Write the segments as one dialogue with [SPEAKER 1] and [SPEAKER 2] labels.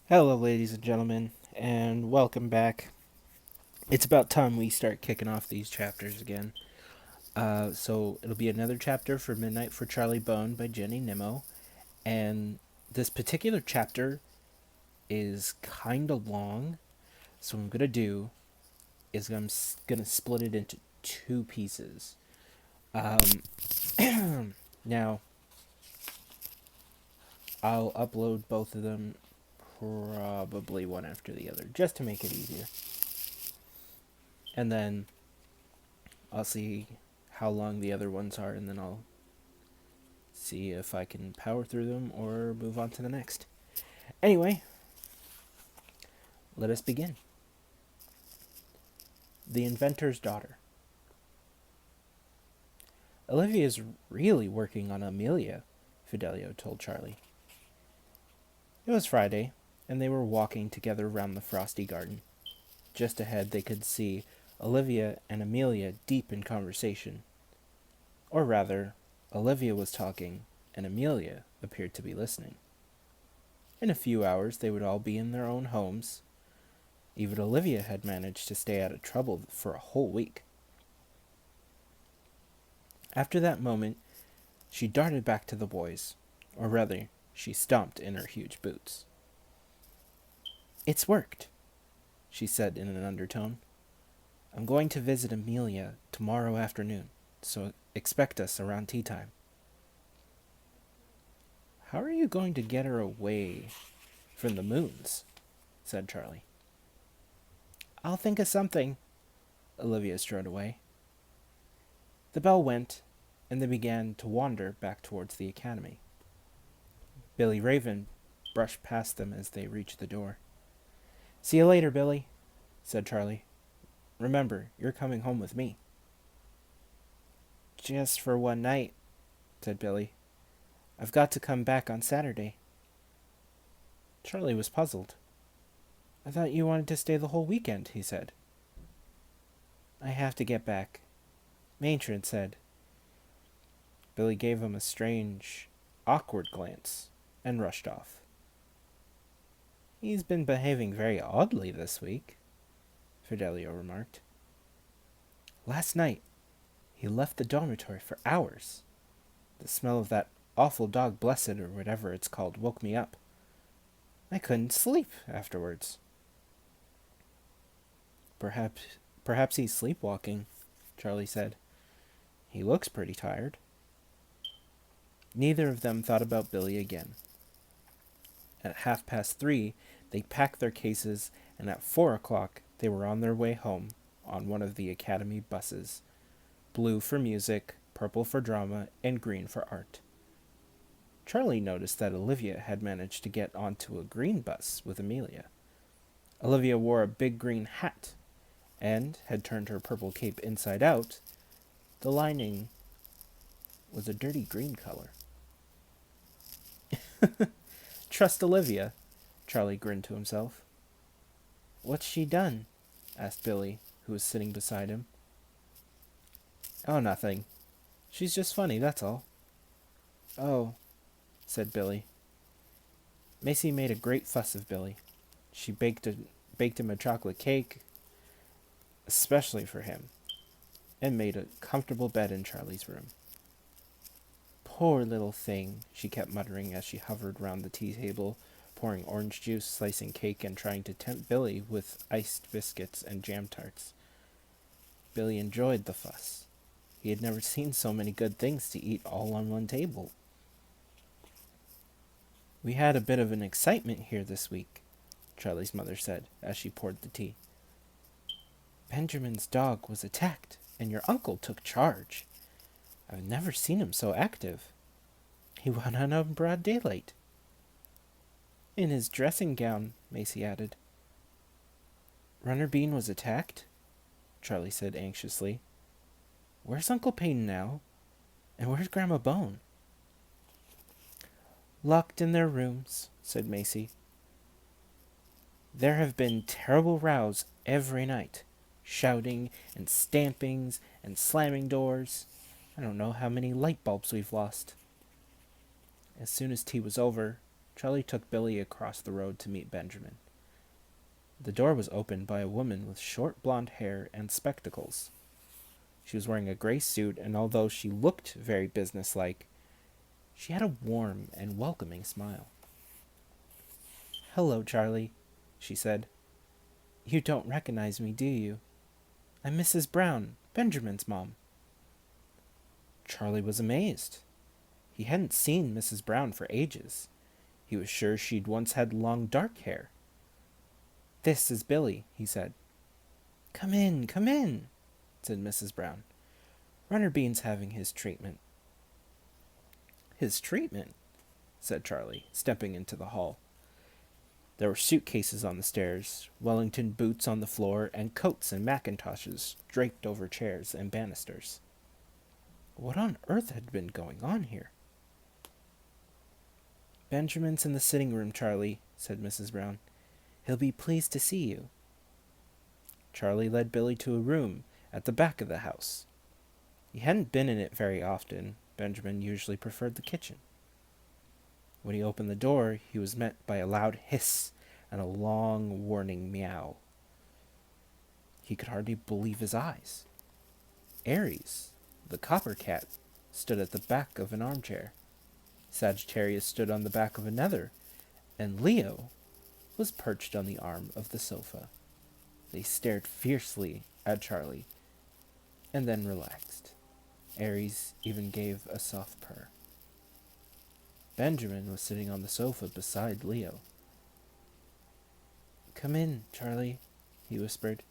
[SPEAKER 1] Hello, ladies and gentlemen, and welcome back. It's about time we start kicking off these chapters again. So it'll be another chapter for Midnight for Charlie Bone by Jenny Nimmo, and this particular chapter is kind of long. So what I'm gonna do is gonna split it into two pieces. Um, Now I'll upload both of them probably one after the other, just to make it easier, and then I'll see how long the other ones are, and then I'll see if I can power through them or move on to the next. Anyway, let us begin. The Inventor's Daughter. Olivia's really working on Amelia, Fidelio told Charlie. It was Friday, and they were walking together round the frosty garden. Just ahead they could see Olivia and Amelia deep in conversation. Or rather, Olivia was talking, and Amelia appeared to be listening. In a few hours they would all be in their own homes. Even Olivia had managed to stay out of trouble for a whole week. After that moment, she darted back to the boys, or rather, she stomped in her huge boots. It's worked, she said in an undertone. I'm going to visit Amelia tomorrow afternoon, so expect us around tea time. How are you going to get her away from the moons? Said Charlie. I'll think of something. Olivia strode away. The bell went, and they began to wander back towards the academy. Billy Raven brushed past them as they reached the door. See you later, Billy, said Charlie. Remember, you're coming home with me. Just for one night, said Billy. I've got to come back on Saturday. Charlie was puzzled. I thought you wanted to stay the whole weekend, he said. I have to get back, Matron said. Billy gave him a strange, awkward glance and rushed off. He's been behaving very oddly this week, Fidelio remarked. Last night, he left the dormitory for hours. The smell of that awful dog blessed or whatever it's called woke me up. I couldn't sleep afterwards. Perhaps he's sleepwalking, Charlie said. He looks pretty tired. Neither of them thought about Billy again. At 3:30, they packed their cases, and at 4 o'clock they were on their way home on one of the academy buses. Blue for music, purple for drama, and green for art. Charlie noticed that Olivia had managed to get onto a green bus with Amelia. Olivia wore a big green hat and had turned her purple cape inside out. The lining was a dirty green color. Trust Olivia, Charlie grinned to himself. What's she done? Asked Billy, who was sitting beside him. Oh, nothing. She's just funny, that's all. Oh, said Billy. Macy made a great fuss of Billy. She baked him a chocolate cake, especially for him, and made a comfortable bed in Charlie's room. Poor little thing, she kept muttering as she hovered round the tea table, pouring orange juice, slicing cake, and trying to tempt Billy with iced biscuits and jam tarts. Billy enjoyed the fuss. He had never seen so many good things to eat all on one table. We had a bit of an excitement here this week, Charlie's mother said as she poured the tea. Benjamin's dog was attacked, and your uncle took charge. I've never seen him so active. He went out in broad daylight. In his dressing gown, Macy added. Runner Bean was attacked? Charlie said anxiously. Where's Uncle Payne now? And where's Grandma Bone? Locked in their rooms, said Macy. There have been terrible rows every night. Shouting and stampings and slamming doors. I don't know how many light bulbs we've lost. As soon as tea was over, Charlie took Billy across the road to meet Benjamin. The door was opened by a woman with short blonde hair and spectacles. She was wearing a gray suit, and although she looked very businesslike, she had a warm and welcoming smile. "Hello, Charlie," she said. "You don't recognize me, do you? I'm Mrs. Brown, Benjamin's mom." Charlie was amazed. He hadn't seen Mrs. Brown for ages. He was sure she'd once had long dark hair. "This is Billy," he said. Come in, said Mrs. Brown. "Runner Bean's having his treatment." "His treatment?" said Charlie, stepping into the hall. There were suitcases on the stairs, Wellington boots on the floor, and coats and macintoshes draped over chairs and banisters. What on earth had been going on here? "Benjamin's in the sitting room, Charlie," said Mrs. Brown. "He'll be pleased to see you." Charlie led Billy to a room at the back of the house. He hadn't been in it very often. Benjamin usually preferred the kitchen. When he opened the door, he was met by a loud hiss and a long, warning meow. He could hardly believe his eyes. Aries, the copper cat, stood at the back of an armchair. Sagittarius stood on the back of another, and Leo was perched on the arm of the sofa. They stared fiercely at Charlie, and then relaxed. Aries even gave a soft purr. Benjamin was sitting on the sofa beside Leo. "Come in, Charlie," he whispered.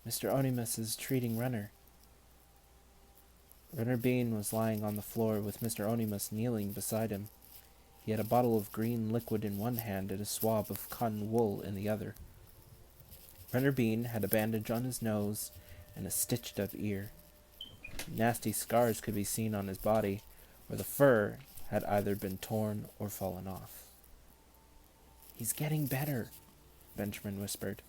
[SPEAKER 1] "Mr. Onimus is treating Runner." Runner Bean was lying on the floor with Mr. Onimus kneeling beside him. He had a bottle of green liquid in one hand and a swab of cotton wool in the other. Runner Bean had a bandage on his nose and a stitched-up ear. Nasty scars could be seen on his body, where the fur had either been torn or fallen off. "He's getting better," Benjamin whispered.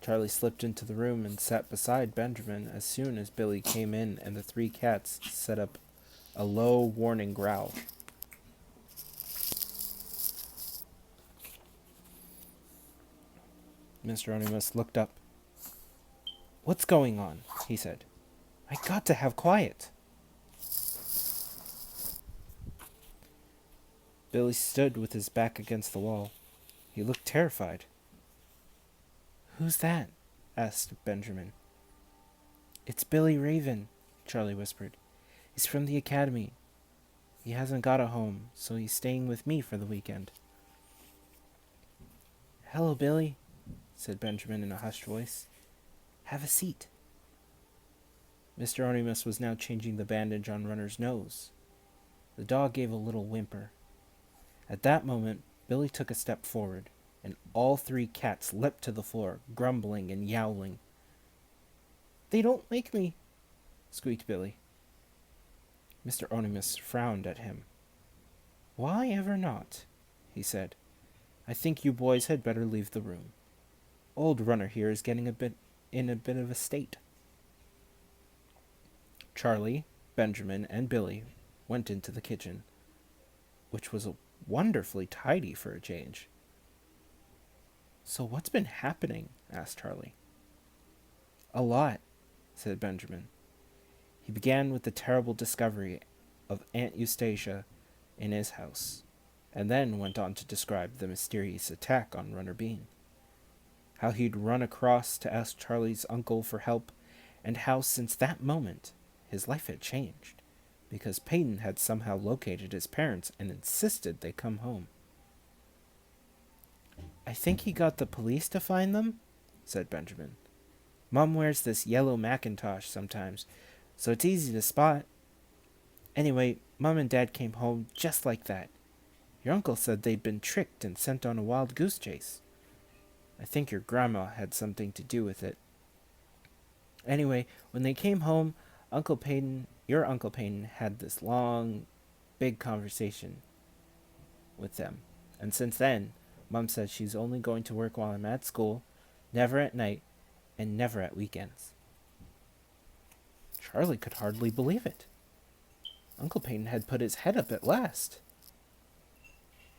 [SPEAKER 1] Charlie slipped into the room and sat beside Benjamin as soon as Billy came in, and the three cats set up a low, warning growl. Mr. Onimus looked up. "What's going on?" he said. "I got to have quiet." Billy stood with his back against the wall. He looked terrified. "Who's that?" asked Benjamin. "It's Billy Raven," Charlie whispered. "He's from the academy. He hasn't got a home, so he's staying with me for the weekend." "Hello, Billy," said Benjamin in a hushed voice. "Have a seat." Mr. Onimus was now changing the bandage on Runner's nose. The dog gave a little whimper. At that moment, Billy took a step forward, and all three cats leapt to the floor, grumbling and yowling. "They don't like me," squeaked Billy. Mr. Onimus frowned at him. "Why ever not?" he said. "I think you boys had better leave the room. Old Runner here is getting in a bit of a state." Charlie, Benjamin, and Billy went into the kitchen, which was wonderfully tidy for a change. "So what's been happening?" asked Charlie. "A lot," said Benjamin. He began with the terrible discovery of Aunt Eustacia in his house, and then went on to describe the mysterious attack on Runner Bean. How he'd run across to ask Charlie's uncle for help, and how since that moment his life had changed, because Peyton had somehow located his parents and insisted they come home. "I think he got the police to find them," said Benjamin. "Mom wears this yellow macintosh sometimes, so it's easy to spot. Anyway, Mom and Dad came home just like that. Your uncle said they'd been tricked and sent on a wild goose chase. I think your grandma had something to do with it. Anyway, when they came home, your Uncle Peyton had this long, big conversation with them. And since then, Mom says she's only going to work while I'm at school, never at night, and never at weekends." Charlie could hardly believe it. Uncle Peyton had put his head up at last.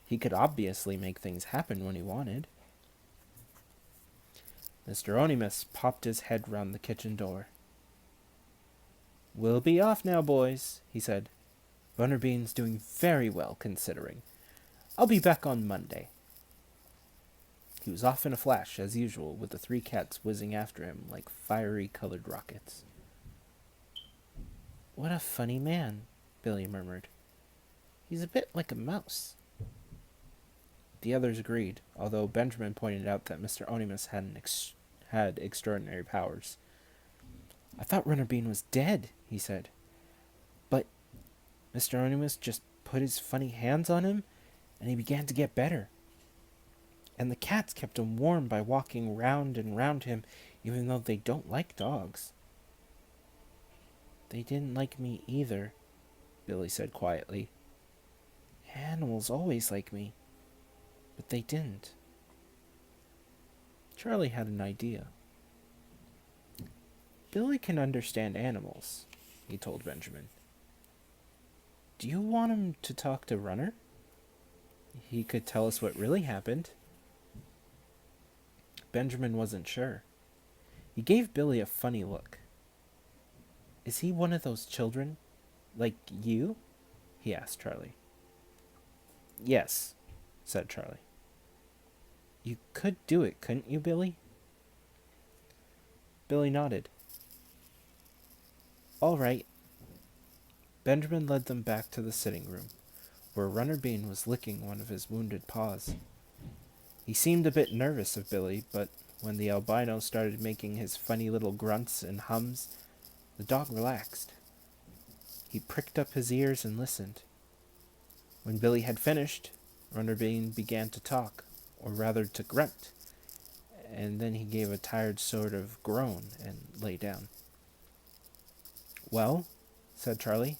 [SPEAKER 1] He could obviously make things happen when he wanted. Mr. Onimus popped his head round the kitchen door. "We'll be off now, boys," he said. "Runnerbean's doing very well, considering. I'll be back on Monday." He was off in a flash, as usual, with the 3 cats whizzing after him like fiery-colored rockets. "What a funny man," Billy murmured. "He's a bit like a mouse." The others agreed, although Benjamin pointed out that Mr. Onimus had extraordinary powers. "I thought Runnerbean was dead," he said. "But Mr. Onimus just put his funny hands on him, and he began to get better. And the cats kept him warm by walking round and round him, even though they don't like dogs." "They didn't like me either," Billy said quietly. "Animals always like me, but they didn't." Charlie had an idea. "Billy can understand animals," he told Benjamin. "Do you want him to talk to Runner? He could tell us what really happened." Benjamin wasn't sure. He gave Billy a funny look. "Is he one of those children? Like you?" he asked Charlie. "Yes," said Charlie. "You could do it, couldn't you, Billy?" Billy nodded. "All right." Benjamin led them back to the sitting room, where Runnerbean was licking one of his wounded paws. He seemed a bit nervous of Billy, but when the albino started making his funny little grunts and hums, the dog relaxed. He pricked up his ears and listened. When Billy had finished, Runnerbean began to talk, or rather to grunt, and then he gave a tired sort of groan and lay down. "Well," said Charlie,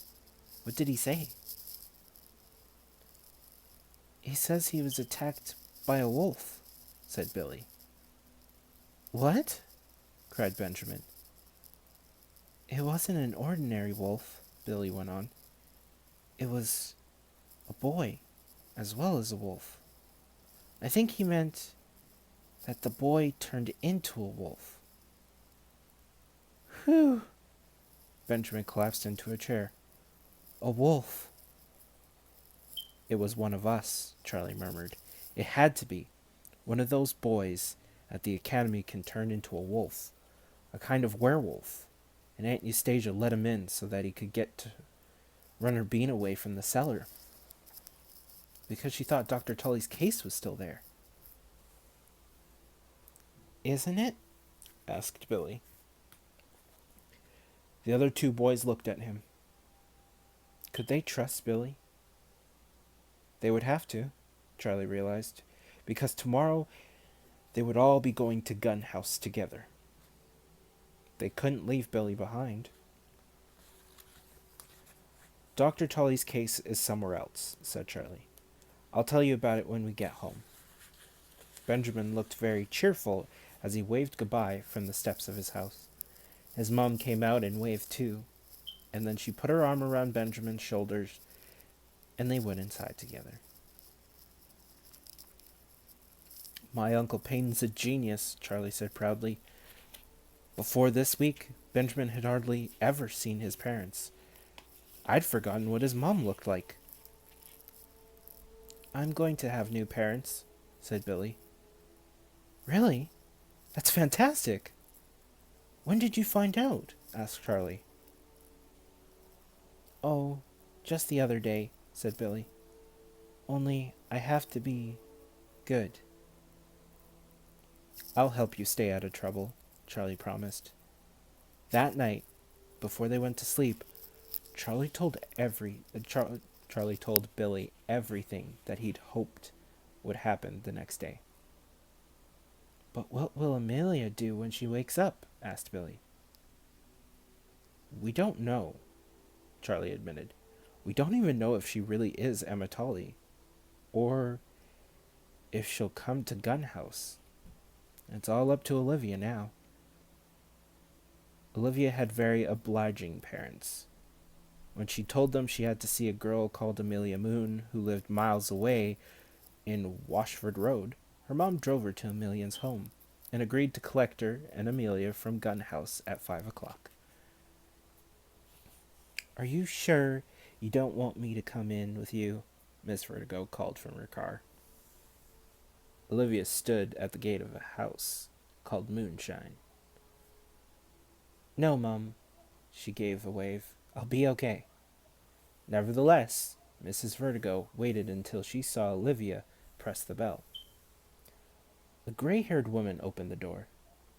[SPEAKER 1] "what did he say?" "He says he was attacked by a wolf," said Billy. "What?" cried Benjamin. "It wasn't an ordinary wolf," Billy went on. "It was a boy, as well as a wolf. I think he meant that the boy turned into a wolf." "Whew!" Benjamin collapsed into a chair. "A wolf." "It was one of us," Charlie murmured. "It had to be. One of those boys at the academy can turn into a wolf, a kind of werewolf, and Aunt Eustasia let him in so that he could get Runnerbean away from the cellar, because she thought Dr. Tully's case was still there." "Isn't it?" asked Billy. The other 2 boys looked at him. Could they trust Billy? They would have to, Charlie realized, because tomorrow they would all be going to Gun House together. They couldn't leave Billy behind. "Dr. Tully's case is somewhere else," said Charlie. "I'll tell you about it when we get home." Benjamin looked very cheerful as he waved goodbye from the steps of his house. His mom came out and waved too, and then she put her arm around Benjamin's shoulders, and they went inside together. "My Uncle Payne's a genius," Charlie said proudly. Before this week, Benjamin had hardly ever seen his parents. I'd forgotten what his mom looked like. "I'm going to have new parents," said Billy. "Really? That's fantastic. When did you find out?" asked Charlie. "Oh, just the other day," said Billy. "Only I have to be good." "I'll help you stay out of trouble," Charlie promised. That night, before they went to sleep, Charlie told Billy everything that he'd hoped would happen the next day. "But what will Amelia do when she wakes up?" asked Billy. "We don't know," Charlie admitted. "We don't even know if she really is Emma Tolley, or if she'll come to Gun House. It's all up to Olivia now." Olivia had very obliging parents. When she told them she had to see a girl called Amelia Moon, who lived miles away, in Washford Road, her mom drove her to Amelia's home and agreed to collect her and Amelia from Gun House at 5 o'clock. Are you sure you don't want me to come in with you? Miss Vertigo called from her car. Olivia stood at the gate of a house called Moonshine. No, Mum, she gave a wave. I'll be okay. Nevertheless, Mrs. Vertigo waited until she saw Olivia press the bell. A gray-haired woman opened the door,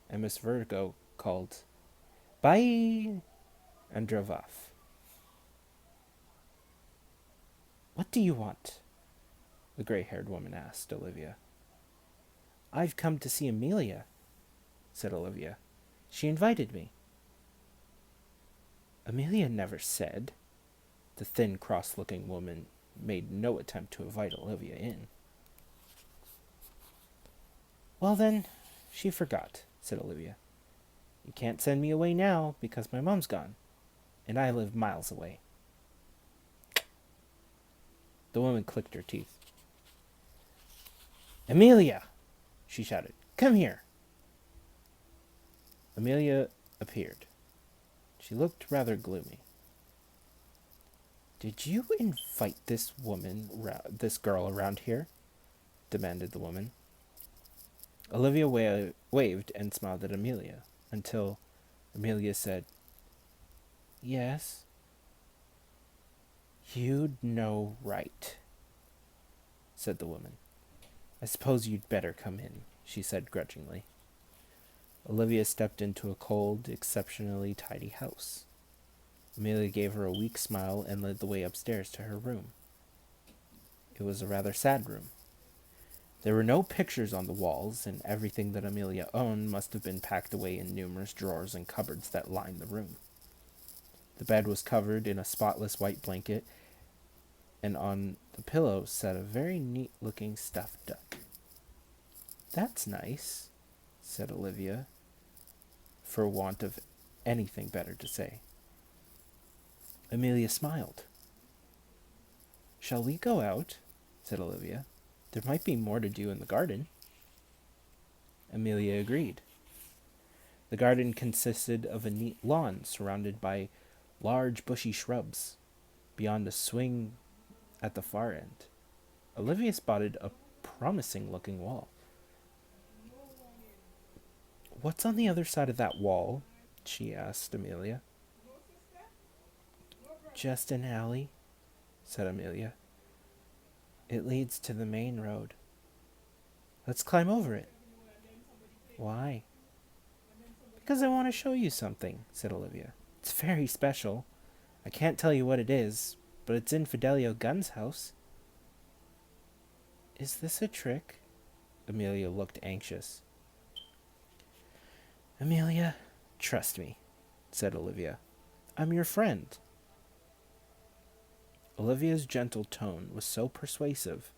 [SPEAKER 1] and Miss Vertigo called, "Bye," and drove off. What do you want? The gray-haired woman asked Olivia. I've come to see Amelia, said Olivia. She invited me. Amelia never said. The thin, cross-looking woman made no attempt to invite Olivia in. Well then, she forgot, said Olivia. You can't send me away now because my mom's gone, and I live miles away. The woman clicked her teeth. Amelia, she shouted, come here. Amelia appeared. She looked rather gloomy. Did you invite this girl around here? Demanded the woman. Olivia waved and smiled at Amelia until Amelia said, Yes. You'd know right, said the woman. I suppose you'd better come in, she said grudgingly. Olivia stepped into a cold, exceptionally tidy house. Amelia gave her a weak smile and led the way upstairs to her room. It was a rather sad room. There were no pictures on the walls, and everything that Amelia owned must have been packed away in numerous drawers and cupboards that lined the room. The bed was covered in a spotless white blanket, and on the pillow sat a very neat-looking stuffed duck. That's nice, said Olivia, for want of anything better to say. Amelia smiled. Shall we go out? Said Olivia. There might be more to do in the garden. Amelia agreed. The garden consisted of a neat lawn surrounded by large bushy shrubs, beyond a swing at the far end. Olivia spotted a promising-looking wall. What's on the other side of that wall? She asked Amelia. Just an alley, said Amelia. It leads to the main road. Let's climb over it. Why? Because I want to show you something, said Olivia. It's very special. I can't tell you what it is, but it's in Fidelio Gunn's house. Is this a trick? Amelia looked anxious. Amelia, trust me, said Olivia. I'm your friend. Olivia's gentle tone was so persuasive,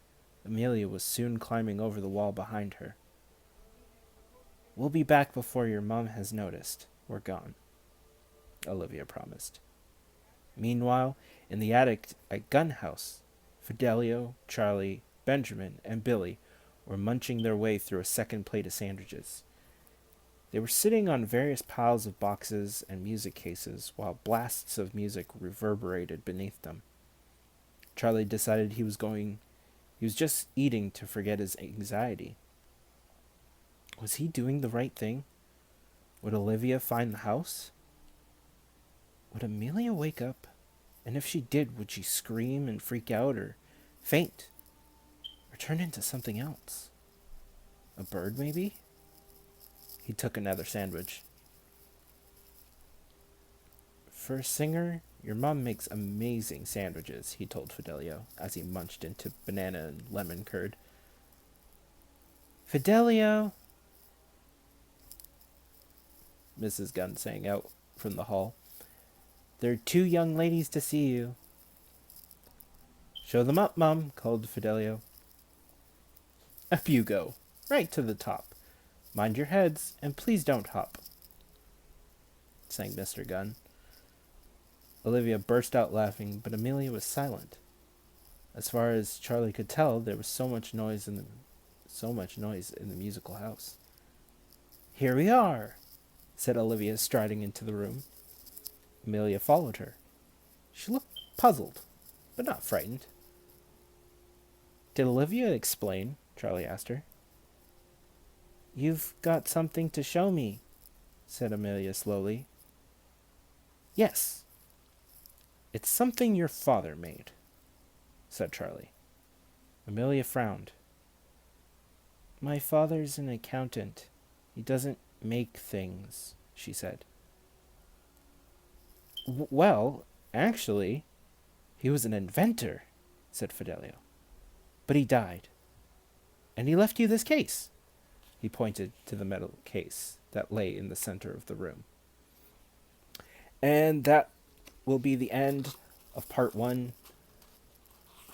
[SPEAKER 1] Amelia was soon climbing over the wall behind her. We'll be back before your mom has noticed. We're gone, Olivia promised. Meanwhile, in the attic at Gun House, Fidelio, Charlie, Benjamin, and Billy were munching their way through a second plate of sandwiches. They were sitting on various piles of boxes and music cases while blasts of music reverberated beneath them. Charlie decided he was just eating to forget his anxiety. Was he doing the right thing? Would Olivia find the house? Would Amelia wake up? And if she did, would she scream and freak out or faint? Or turn into something else? A bird, maybe? He took another sandwich. For a singer, your mom makes amazing sandwiches, he told Fidelio as he munched into banana and lemon curd. Fidelio! Mrs. Gunn sang out from the hall. There are 2 young ladies to see you. Show them up, Mum, called Fidelio. Up you go, right to the top. Mind your heads, and please don't hop, sang Mr. Gunn. Olivia burst out laughing, but Amelia was silent. As far as Charlie could tell, there was so much noise in the musical house. "Here we are," said Olivia, striding into the room. Amelia followed her. She looked puzzled, but not frightened. "Did Olivia explain?" Charlie asked her. "You've got something to show me," said Amelia slowly. "Yes. It's something your father made," said Charlie. Amelia frowned. "My father's an accountant. He doesn't make things," she said. "Well, actually, he was an inventor," said Fidelio. "But he died. And he left you this case." He pointed to the metal case that lay in the center of the room. And that will be the end of part 1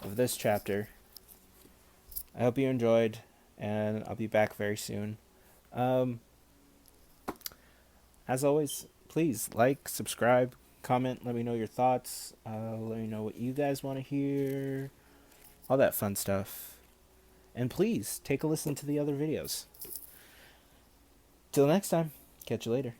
[SPEAKER 1] of this chapter. I hope you enjoyed, and I'll be back very soon. As always, please like, subscribe, comment, let me know your thoughts, let me know what you guys want to hear, all that fun stuff. And please take a listen to the other videos. Till next time, catch you later.